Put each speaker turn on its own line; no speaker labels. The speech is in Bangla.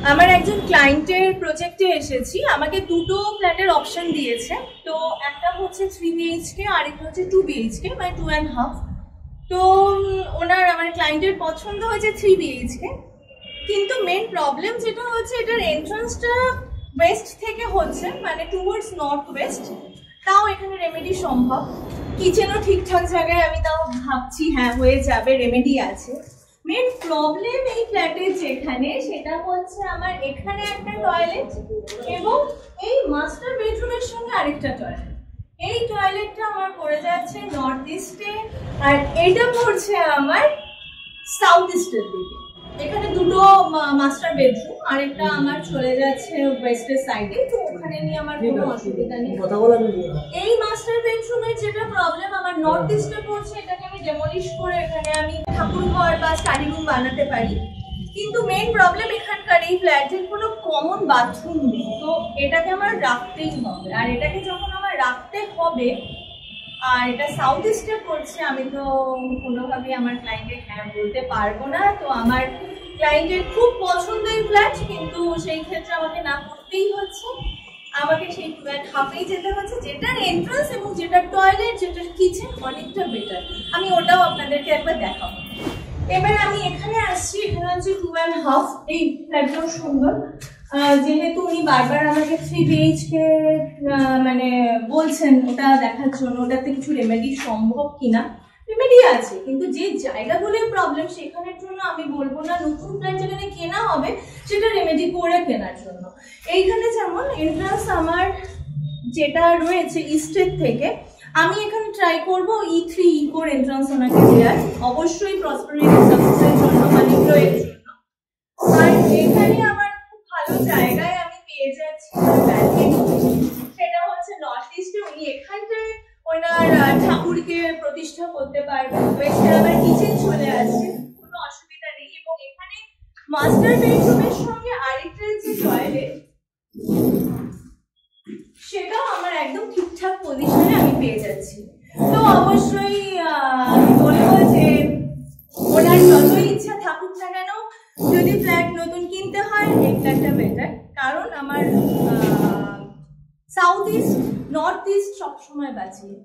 আমার একজন ক্লায়েন্টের প্রজেক্টে এসেছি, আমাকে দুটো ফ্ল্যাটের অপশন দিয়েছে। তো একটা হচ্ছে 3 BHK, আরেকটা হচ্ছে 2 BHK, মানে 2.5। তো আমার ক্লায়েন্টের পছন্দ হয়েছে 3 BHK, কিন্তু মেন প্রবলেম যেটা হচ্ছে এটার এন্ট্রান্সটা ওয়েস্ট থেকে হচ্ছে, মানে টুয়ার্ডস নর্থ ওয়েস্ট। তাও এখানে রেমেডি সম্ভব, কিচেনও ঠিকঠাক জায়গায়, আমি তাও ভাবছি হ্যাঁ হয়ে যাবে, রেমেডি আছে। মেন প্রবলেম এই ফ্ল্যাটের যেখানে, সেটা হচ্ছে আমার এখানে একটা টয়লেট এবং এই মাস্টার বেডরুমের সঙ্গে আরেকটা টয়লেট। এই টয়লেটটা আমার পড়ে যাচ্ছে নর্থ ইস্টে, আর এটা পড়ছে আমার সাউথ ইস্টের দিকে। এখানে দুটো মাস্টার বেডরুম, আরেকটা আমার চলে যাচ্ছে ওয়েস্টের সাইডে, তো ওখানে নিয়ে আমার কোনো অসুবিধা নেই। এই মাস্টার বেডরুমের যেটা প্রবলেম, আমার নর্থ ইস্টে পড়ছে, এটাকে আমি ডেমলিশ করে এখানে আমি ঠাকুর ঘর বা স্টাডি রুম বানাতে পারি। কিন্তু মেইন প্রবলেম এখানকার এই ফ্ল্যাটের কোনো কমন বাথরুম নেই, তো এটাকে আমার রাখতেই হবে। আর এটাকে যখন আমার রাখতে হবে, আর এটা সাউথ ইস্টে পড়ছে, আমি তো কোনোভাবেই আমার ক্লায়েন্টকে হ্যাঁ বলতে পারবো না। তো আমার ক্লায়েন্টের খুব পছন্দের ফ্ল্যাট, কিন্তু সেই ক্ষেত্রে আমাকে না করতেই হচ্ছে। আমাকে সেই ফ্ল্যাট হাফেই যেতে হচ্ছে, যেটার এন্ট্রান্স এবং যেটার টয়লেট, যেটার কিচেন অনেকটা বেটার। আমি ওটাও আপনাদেরকে একবার দেখাবো। এবার আমি এখানে আসছি, এখানে হচ্ছে 2.5। এই ফ্ল্যাটটাও সুন্দর, যেহেতু উনি বারবার আমাকে 3 BHK মানে বলছেন ওটা দেখার জন্য, ওটাতে কিছু রেমেডি সম্ভব কিনা। রেমেডি আছে, কিন্তু যে জায়গাগুলোর প্রবলেম সেখানের জন্য আমি বলবো না নতুন ফ্ল্যাট যেখানে কেনা হবে সেটা রেমেডি করে কেনার জন্য। এইখানে যেমন এন্ট্রান্স আমার যেটা রয়েছে ইস্টের থেকে, আমি এখানে ট্রাই করবো E3 ইকোর এন্ট্রান্স ওনাকে দেওয়ার, অবশ্যই প্রসপারিটি সাকসেসের জন্য, মানে গ্রোয়ের জন্য। আর এখানে আমার খুব ভালো জায়গায় আমি পেয়ে যাচ্ছি, সেটা হচ্ছে নর্থ ইস্টে। উনি এখানটায় ওনার ঠাকুরকে প্রতিষ্ঠা করতে পারবেন। ওয়েস্টে আবার কিচেন চলে আসছে, কোনো অসুবিধা নেই। এবং এখানে মাস্টার বেডরুমের সঙ্গে আরেকটা যে টয়লেট, সেটাও আমার একদম ঠিকঠাক পজিশনে আমি পেয়ে যাচ্ছি। তো অবশ্যই আমি বলবো যে ওনার যতই ইচ্ছা থাকুক না কেন, যদি ফ্ল্যাট নতুন কিনতে হয় এই ফ্ল্যাটটা বেটার। কারণ আমার সাউথ ইস্ট, নর্থ ইস্ট সবসময় বাঁচিয়ে।